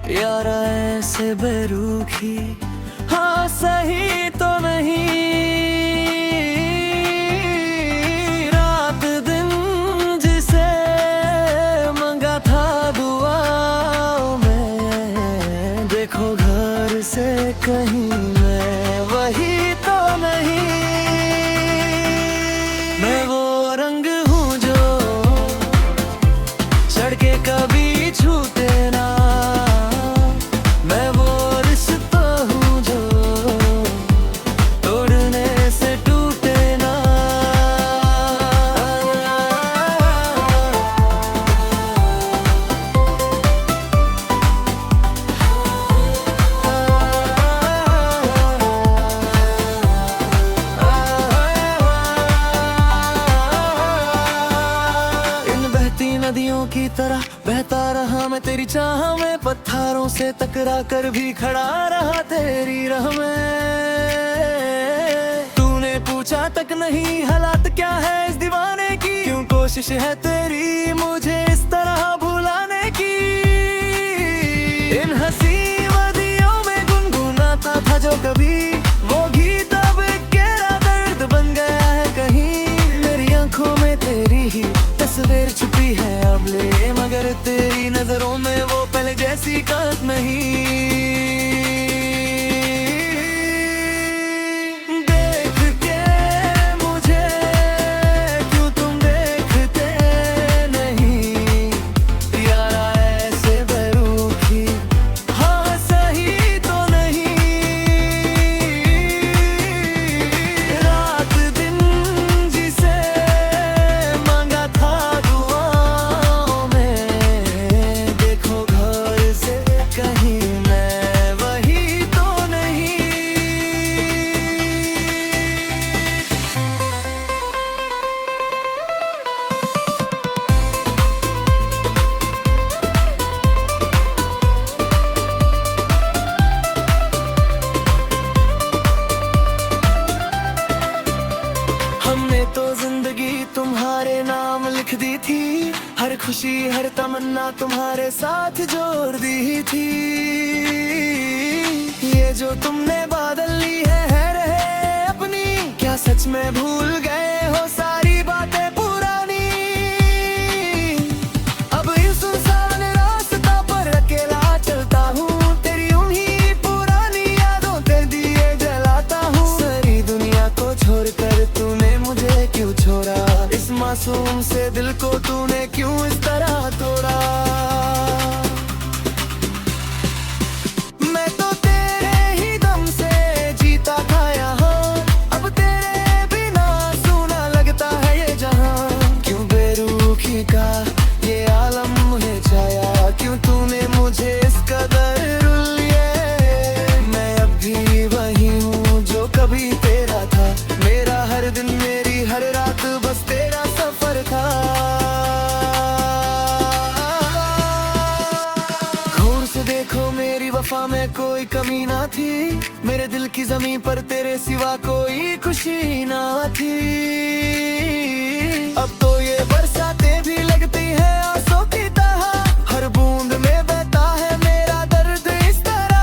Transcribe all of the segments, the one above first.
यारा ऐसे बेरुखी, हाँ सही तो नहीं। रात दिन जिसे मंगा था दुआओं में, देखो घर से कहीं मैं वही तो नहीं। मैं वो रंग हूँ जो सड़के कभी छूते ना, मैं वो रिश्ता हूँ जो तोड़ने से टूटे ना। इन बहती नदियों की तरह बहता रहा मैं तेरी चाह में, पत्थरों से टकरा कर भी खड़ा रहा तेरी राह में। तूने पूछा तक नहीं हालात क्या है इस दीवाने की, क्यों कोशिश है तेरी मुझे इस तरह भुलाने की। इन हंसी वादियों में गुनगुनाता था जो कभी, वो गीत अब गहरा दर्द बन गया है कहीं। मेरी आंखों में तेरी ही तस्वीर छुपी है अब ले, मगर तेरी नजरों में वो पहले जैसी बात नहीं। देख के मुझे क्यों तुम देखते नहीं, यारा ऐसे बेरुखी, हाँ सही तो नहीं। रात दिन जिसे मांगा था दुआओं में, देखो घर से कहीं मैं वही तो नहीं। हमने तो जिंदगी तुम्हारे नाम लिख दी थी, हर खुशी हर तमन्ना तुम्हारे साथ जोड़ दी थी। ये जो तुमने बादल ली है रहे अपनी, क्या सच में भूल गए हो सारी बातें पुरानी। अब इस सुनसान रास्ता पर अकेला चलता हूँ, तेरी उन्हीं पुरानी यादों पे दिए जलाता हूँ। सारी दुनिया को छोड़कर तूने मुझे क्यों छोड़ा, इस मासूम से दिल को तूने क्यों इस तरह तोड़ा। मैं तो तेरे ही दम से जीता था यहाँ, अब तेरे बिना सूना लगता है ये जहाँ। क्यों बेरुखी का ये आलम मुझे छाया, क्यों तूने मुझे इस कदर रुल लिया। मैं अब भी वही हूँ जो कभी तेरा था, मेरा हर दिन मेरी हर रात बस तेरा सफर था। गौर से देखो मेरी वफा में कोई कमी ना थी, मेरे दिल की जमीन पर तेरे सिवा कोई खुशी ना थी। अब तो ये बरसातें भी लगती है आंसू की तरह, हर बूंद में बहता है मेरा दर्द इस तरह।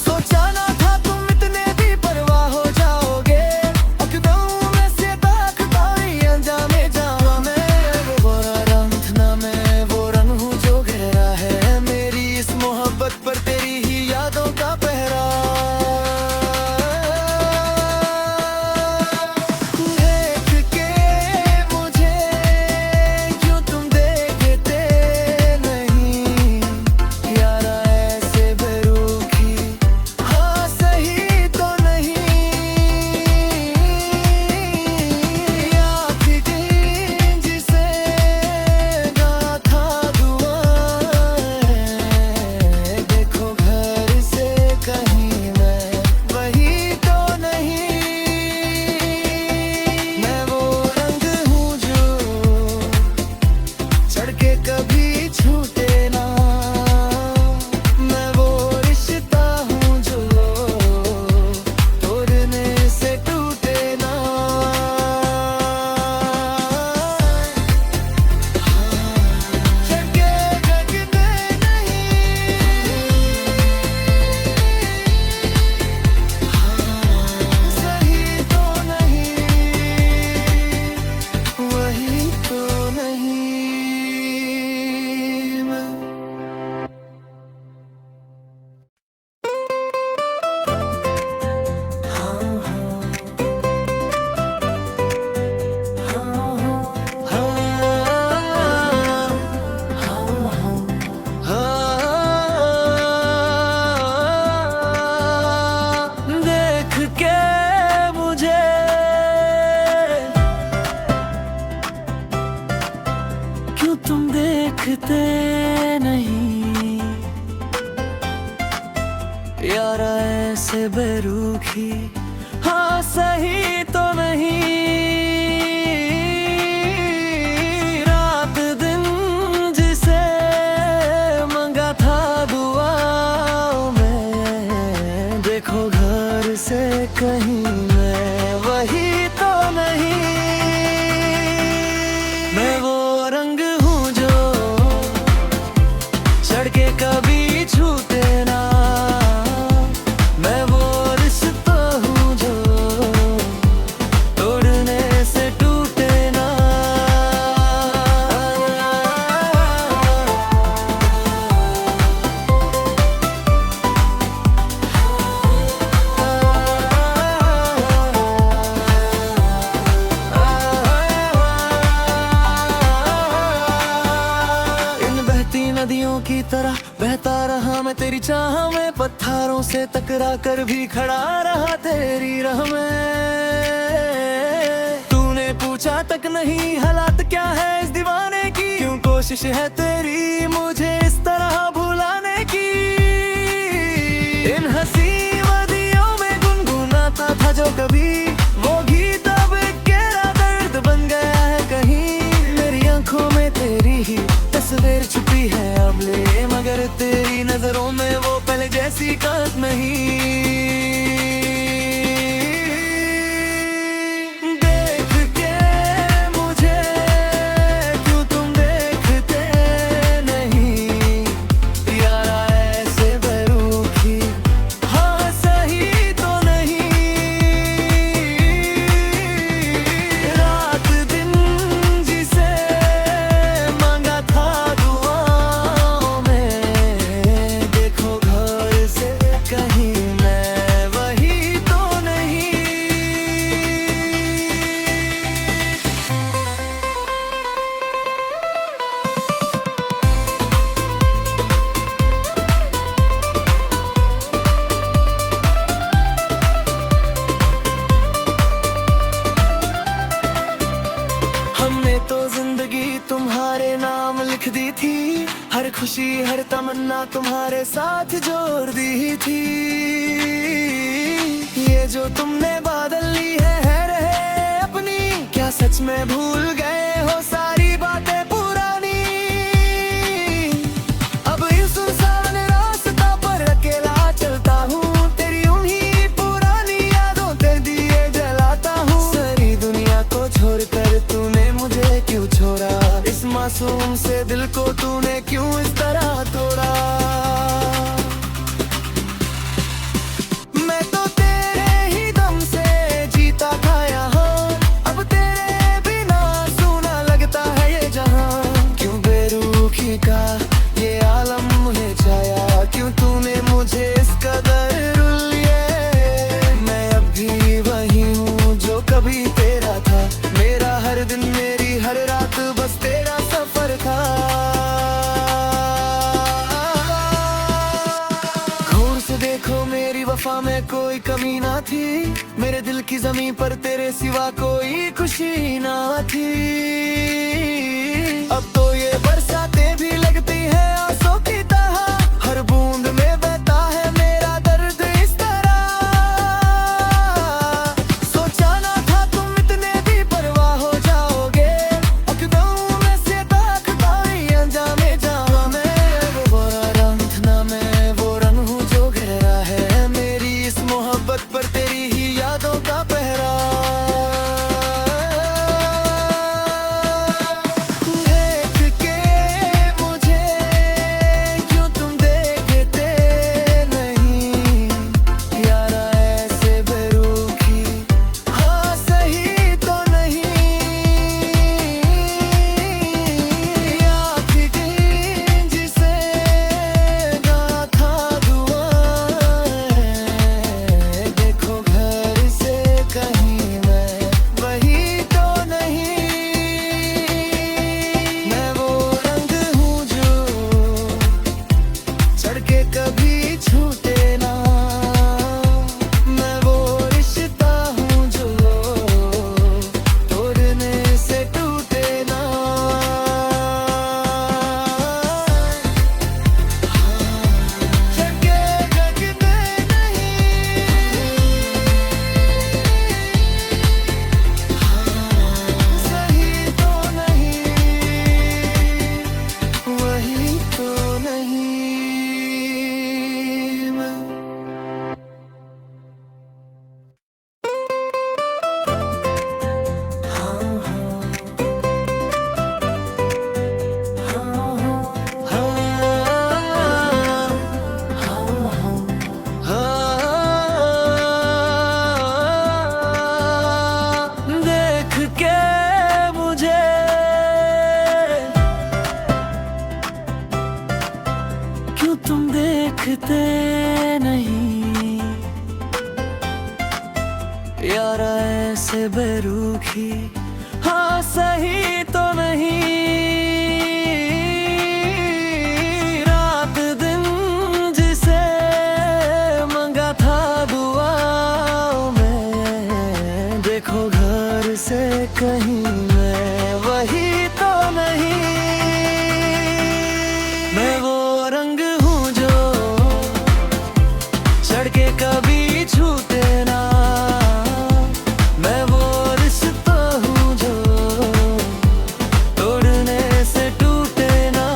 सोचा ना था तुम इतने भी परवाह हो जाओगे, अकदम में से ताकता ही अंजामे जावा। मैं वो बुरा रंग ना, मैं वो रंग हूँ जो गहरा है मेरी इस मोहब्बत पर तेरी ही यादों का पहरा। देख के छूते नहीं यारा ऐसे बेरुखी, हाँ सही तो नहीं। रात दिन जिसे मंगा था दुआओं में, देखो घर से कहीं मैं वही तो नहीं। मैं वो रंग हूँ जो चढ़ के कभी छूते ना, मैं वो रिश्ता हूँ जो तोड़ने से टूटे ना। इन बहती नदियों की तरह बहता रहा मैं तेरी चाह में, पत्थरों से टकरा कर भी खड़ा रहा तेरी राह में। तूने पूछा तक नहीं हालात क्या है इस दीवाने की, क्यों कोशिश है तेरी मुझे इस तरह भुलाने की। इन हंसी वादियों में गुनगुनाता था जो कभी, वो गीत अब गहरा दर्द बन गया है कहीं। मेरी आंखों में तेरी ही तस्वीर छुपी है अब ले, मगर तेरी नजरों में वो पहले जैसी बात नहीं। देख के मुझे क्यों तुम देखते नहीं यारा ऐसे बेरुखी, हाँ सही तो नहीं। रात दिन जिसे मांगा था दुआओं में, देखो घर से कहीं मैं वही तो नहीं। हमने तो जिंदगी तुम्हारे नाम लिख दी थी, हर खुशी हर तमन्ना तुम्हारे साथ जोड़ दी थी। ये जो तुमने बादल ली है रहे अपनी, क्या सच में भूल गए हो सारी बातें पुरानी। अब इस सुनसान रास्ता पर अकेला चलता हूँ, तेरी उन्हीं पुरानी यादों पे दिए जलाता हूँ। सारी दुनिया को छोड़कर तूने मुझे क्यों छोड़ा, इस मासूम से दिल को तूने क्यों इस तरह तोड़ा। मैं तो तेरे ही दम से जीता था यहाँ, अब तेरे बिना सूना लगता है ये जहाँ। क्यों बेरुखी का ये आलम मुझे छाया, क्यों तूने मुझे इस कदर रुल लिया। मैं अब भी वही हूँ जो कभी तेरा था, मेरा हर दिन मेरी हर रात बस तेरा सफर था। घूर से देखो मेरी वफा में कोई कमी ना थी, मेरे दिल की जमीन पर तेरे सिवा कोई खुशी ना थी। अब तो ये बरसातें भी लगती है आंसू की तरह, हर बूंद में बहता है मेरा दर्द इस तरह। सोचा ना था तुम इतने भी परवाह हो जाओगे, अकदम में से ताकता ही अनजाने जाऊं मैं। वो बुरा रंग ना मैं वो रंग हूँ जो गहरा है, मेरी इस मोहब्बत पर तेरी ही यादों का पहरा। तुम देखते नहीं यार ऐसे बेरुखी, हाँ सही तो नहीं। रात दिन जिसे मंगा था दुआओं में, देखो घर से कहीं मैं वही तो नहीं। मैं वो रंग हूँ जो चढ़ के कभी छूते ना, मैं वो रिश्ता हूँ जो तोड़ने से टूटे ना।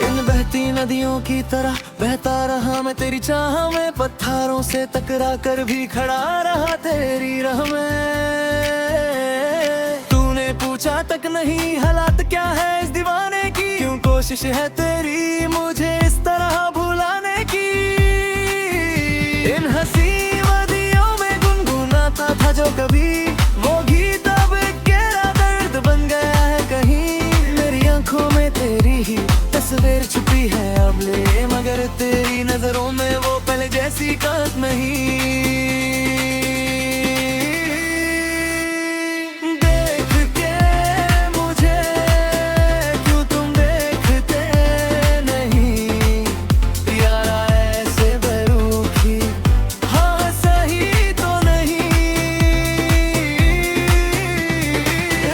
इन बहती नदियों की तरह बहता रहा मैं तेरी चाह में, पत्थरों से टकरा कर भी खड़ा रहा तेरी राह में। तूने पूछा तक नहीं हालात क्या है इस दीवाने की, क्यों कोशिश है तेरी मुझे इस तरह भुलाने की। इन हंसी वादियों में गुनगुनाता था जो कभी, वो गीत अब गहरा दर्द बन गया है कहीं। मेरी आंखों में तेरी ही तस्वीर छुपी है अब ले, मगर तेरी नजरों में वो पहले जैसी बात नहीं। देख के मुझे क्यों तुम देखते नहीं यारा ऐसे बेरुखी, हाँ सही तो नहीं।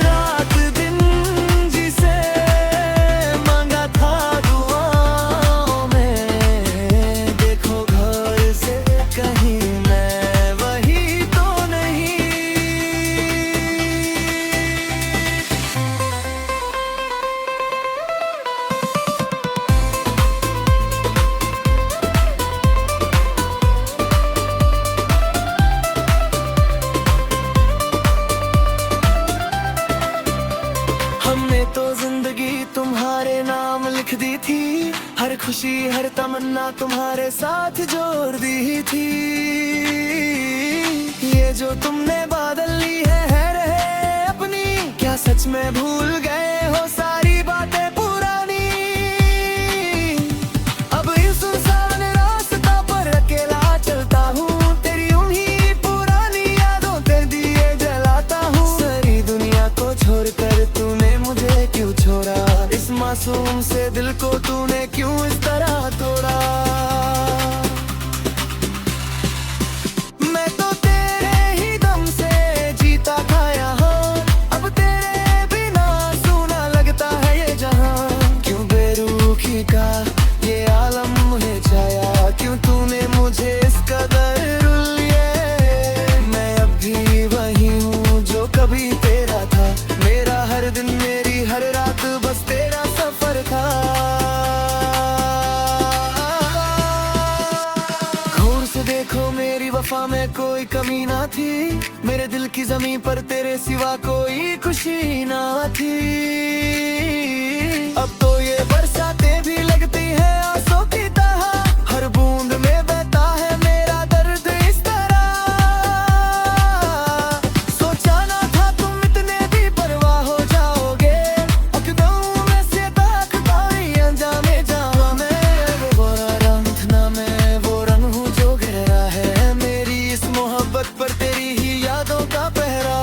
रात दिन जिसे मांगा था दुआओं में, देखो घर से कहीं मैं वही तो नहीं। हमने तो जिंदगी तुम्हारे नाम लिख दी थी, हर खुशी हर तमन्ना तुम्हारे साथ जोड़ दी थी। ये जो तुमने बादल ली है रहे अपनी, क्या सच में भूल गए हो सारी बातें पुरानी। अब इस सुनसान रास्ता पर अकेला चलता हूँ, तेरी उन्हीं पुरानी यादों पे दिए जलाता हूँ। सारी दुनिया को छोड़कर तूने मुझे क्यों छोड़ा, इस मासूम से दिल को तूने क्यों इस तरह तोड़ा। मैं तो तेरे ही दम से जीता था यहाँ, अब तेरे बिना सूना लगता है ये जहाँ। क्यों बेरुखी का ये आलम मुझे छाया, क्यों तूने मुझे इस कदर रुल लिया। मैं अब भी वही हूँ जो कभी तेरा था, मेरा हर दिन मेरी हर रात बस तेरा सफर था। घूर से देखो मेरी वफा में कोई कमी ना थी, मेरे दिल की जमीन पर तेरे सिवा कोई खुशी ना थी। अब तो ये बरसातें भी लगती है आंसू की तरह, हर बूंद में बहता है मेरा दर्द इस तरह। सोचा ना था तुम इतने भी परवाह हो जाओगे, अकदम में से ताकता ही अनजाने जाऊं मैं। वो गोरा रंग ना मैं वो रंग हूँ जो गहरा है, मेरी इस मोहब्बत पर तेरी ही यादों का पहरा।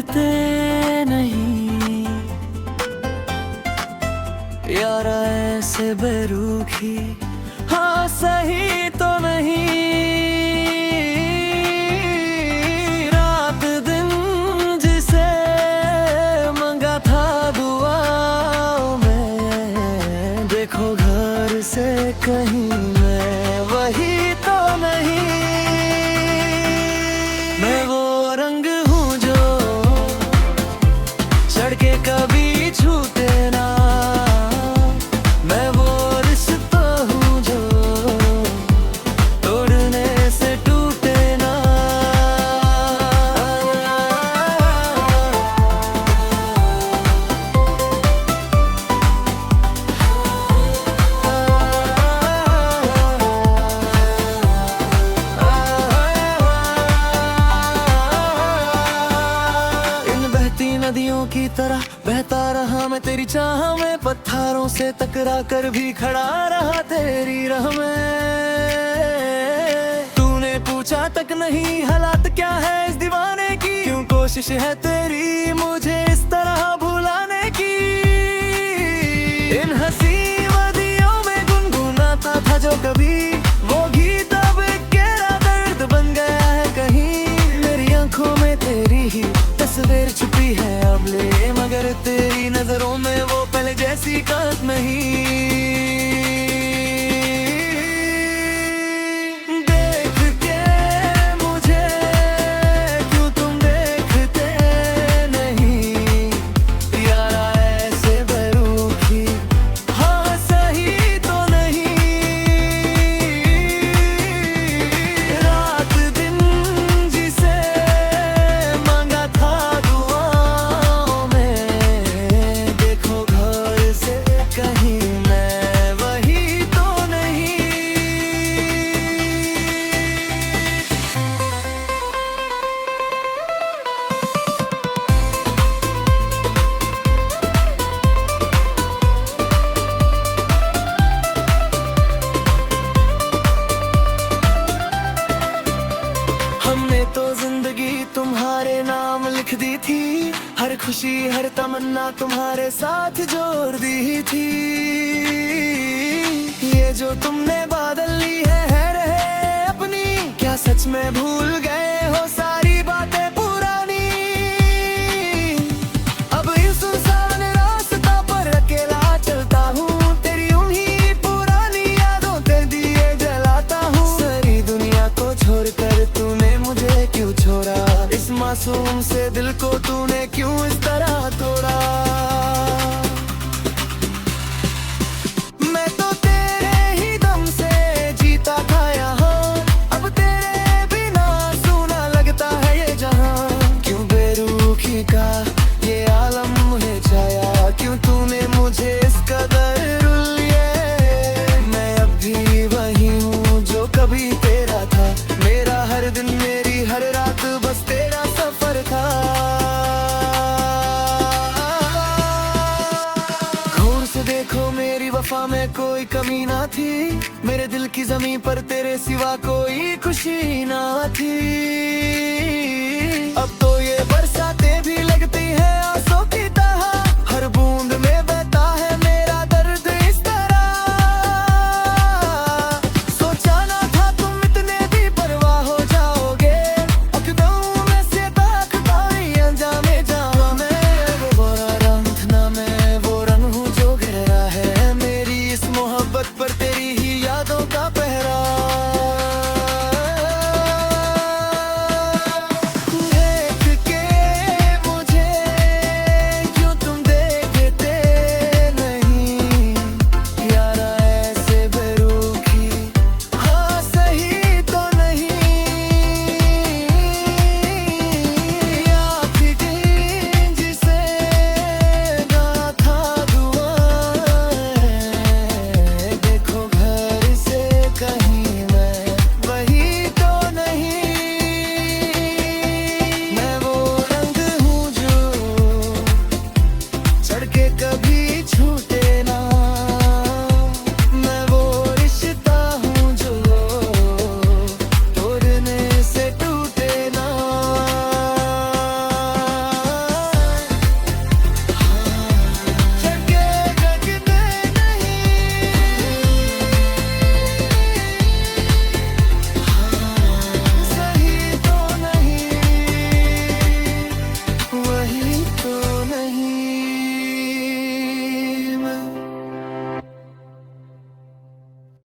देखते नहीं यारा ऐसे बेरुखी, हाँ सही तो नहीं। रात दिन जिसे मंगा था दुआओं में, देखो घर से कहीं मैं वही तो नहीं। मैं वो रंग हूँ जो सड़के कभी छूते ना, मैं वो रिश्ता हूँ जो तोड़ने से टूटे ना। इन बहती नदियों की तरह बहता रहा मैं तेरी चाह में, पत्थरों से टकरा कर भी खड़ा रहा तेरी राह में। तूने पूछा तक नहीं हालात क्या है इस दीवाने की, क्यों कोशिश है तेरी मुझे इस तरह भुलाने की। इन हंसी वादियों में गुनगुनाता था जो कभी, वो गीत अब गहरा दर्द बन गया है कहीं। मेरी आंखों में तेरी ही तस्वीर छुपी है अब ले, मगर तेरी नजरों में वो पहले जैसी बात नहीं। देख के मुझे क्यों तुम देखते नहीं यारा ऐसे बेरुखी, हाँ सही तो नहीं। रात दिन जिसे मांगा था दुआओं में, देखो घर से कहीं मैं वही तो नहीं। हमने तो जिंदगी तुम्हारे नाम लिख दी थी, हर खुशी हर तमन्ना तुम्हारे साथ जोड़ दी थी। ये जो तुमने बादल ली है रहे अपनी, क्या सच में भूल गए हो सारी बातें पुरानी। अब इस सुनसान रास्ता पर अकेला चलता हूँ, तेरी उन्हीं पुरानी यादों पे दिए जलाता हूँ। सारी दुनिया को छोड़कर तूने मुझे क्यों छोड़ा, इस मासूम से दिल को तूने क्यों इस तरह तोड़ा। मैं तो तेरे ही दम से जीता था यहाँ, अब तेरे बिना सूना लगता है ये जहाँ। क्यों बेरुखी का ये आलम मुझे छाया, क्यों तूने मुझे इस कदर रुल लिया। मैं अब भी वही हूँ जो कभी तेरा था, मेरा हर दिन मेरी हर रात बस तेरा सफर था। गौर से देखो मेरी वफा में कोई कमी ना थी, मेरे दिल की जमीन पर तेरे सिवा कोई खुशी ना थी।